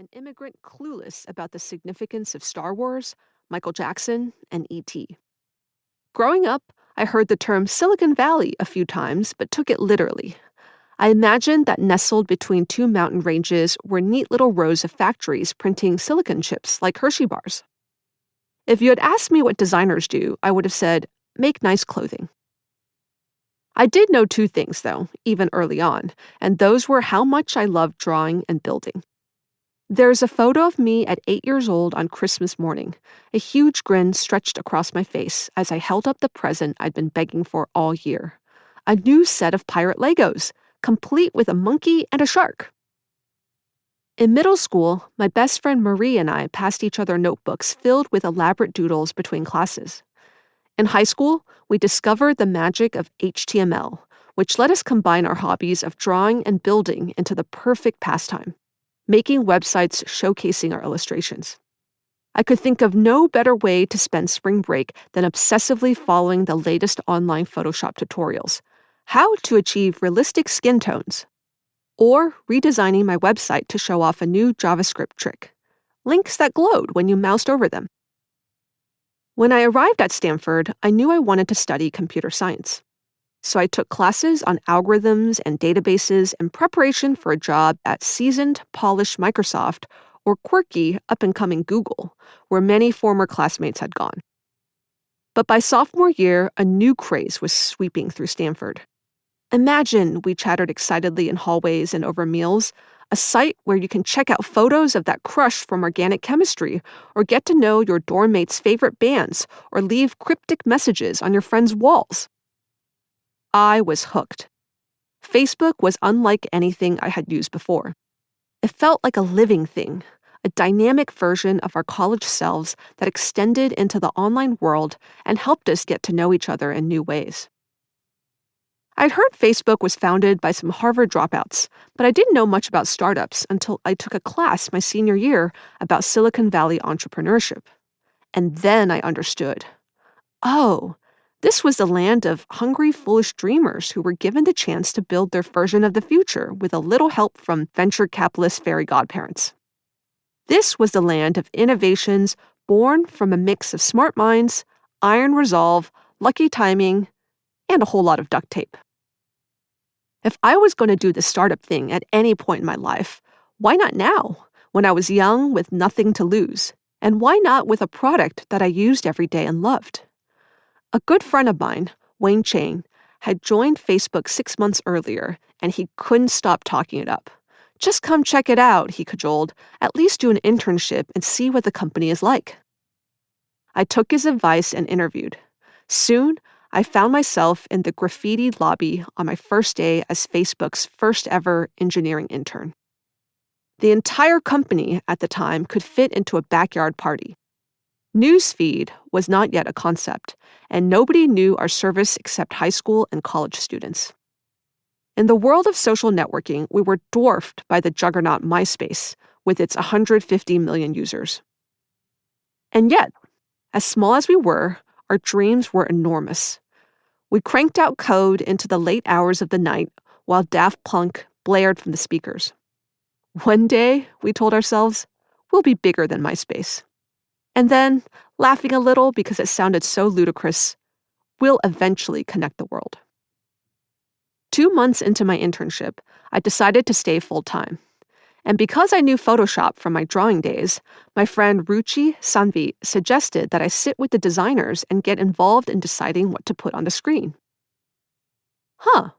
an immigrant clueless about the significance of Star Wars, Michael Jackson, and E.T. Growing up, I heard the term Silicon Valley a few times, but took it literally. I imagined that nestled between two mountain ranges were neat little rows of factories printing silicon chips like Hershey bars. If you had asked me what designers do, I would have said, make nice clothing. I did know two things, though, even early on, and those were how much I loved drawing and building. There's a photo of me at 8 years old on Christmas morning, a huge grin stretched across my face as I held up the present I'd been begging for all year. A new set of pirate Legos, complete with a monkey and a shark. In middle school, my best friend Marie and I passed each other notebooks filled with elaborate doodles between classes. In high school, we discovered the magic of HTML, which let us combine our hobbies of drawing and building into the perfect pastime, making websites showcasing our illustrations. I could think of no better way to spend spring break than obsessively following the latest online Photoshop tutorials, how to achieve realistic skin tones, or redesigning my website to show off a new JavaScript trick, links that glowed when you moused over them. When I arrived at Stanford, I knew I wanted to study computer science. So I took classes on algorithms and databases in preparation for a job at seasoned, polished Microsoft or quirky, up-and-coming Google, where many former classmates had gone. But by sophomore year, a new craze was sweeping through Stanford. Imagine, we chattered excitedly in hallways and over meals, a site where you can check out photos of that crush from organic chemistry, or get to know your dorm mate's favorite bands, or leave cryptic messages on your friends' walls. I was hooked. Facebook was unlike anything I had used before. It felt like a living thing, a dynamic version of our college selves that extended into the online world and helped us get to know each other in new ways. I'd heard Facebook was founded by some Harvard dropouts, but I didn't know much about startups until I took a class my senior year about Silicon Valley entrepreneurship. And then I understood. Oh, this was the land of hungry, foolish dreamers who were given the chance to build their version of the future with a little help from venture capitalist fairy godparents. This was the land of innovations born from a mix of smart minds, iron resolve, lucky timing, and a whole lot of duct tape. If I was going to do the startup thing at any point in my life, why not now, when I was young with nothing to lose? And why not with a product that I used every day and loved? A good friend of mine, Wayne Chang, had joined Facebook 6 months earlier, and he couldn't stop talking it up. Just come check it out, he cajoled. At least do an internship and see what the company is like. I took his advice and interviewed. Soon, I found myself in the graffitied lobby on my first day as Facebook's first ever engineering intern. The entire company at the time could fit into a backyard party. Newsfeed was not yet a concept, and nobody knew our service except high school and college students. In the world of social networking, we were dwarfed by the juggernaut MySpace, with its 150 million users. And yet, as small as we were, our dreams were enormous. We cranked out code into the late hours of the night while Daft Punk blared from the speakers. One day, we told ourselves, we'll be bigger than MySpace. And then, laughing a little because it sounded so ludicrous, we'll eventually connect the world. 2 months into my internship, I decided to stay full-time. And because I knew Photoshop from my drawing days, my friend Ruchi Sanvi suggested that I sit with the designers and get involved in deciding what to put on the screen. Huh,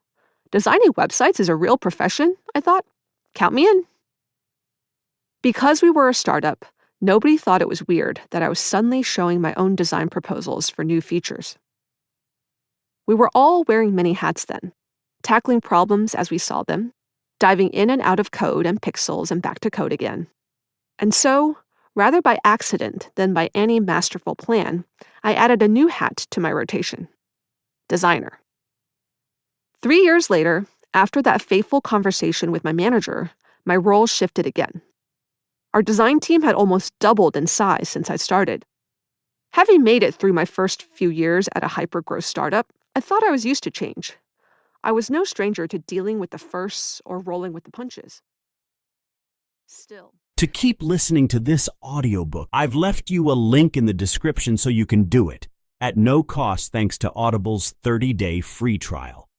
designing websites is a real profession, I thought. Count me in. Because we were a startup, nobody thought it was weird that I was suddenly showing my own design proposals for new features. We were all wearing many hats then, tackling problems as we saw them, diving in and out of code and pixels and back to code again. And so, rather by accident than by any masterful plan, I added a new hat to my rotation: designer. 3 years later, after that fateful conversation with my manager, my role shifted again. Our design team had almost doubled in size since I started. Having made it through my first few years at a hyper-growth startup, I thought I was used to change. I was no stranger to dealing with the firsts or rolling with the punches. Still, To keep listening to this audiobook, I've left you a link in the description so you can do it, at no cost thanks to Audible's 30-day free trial.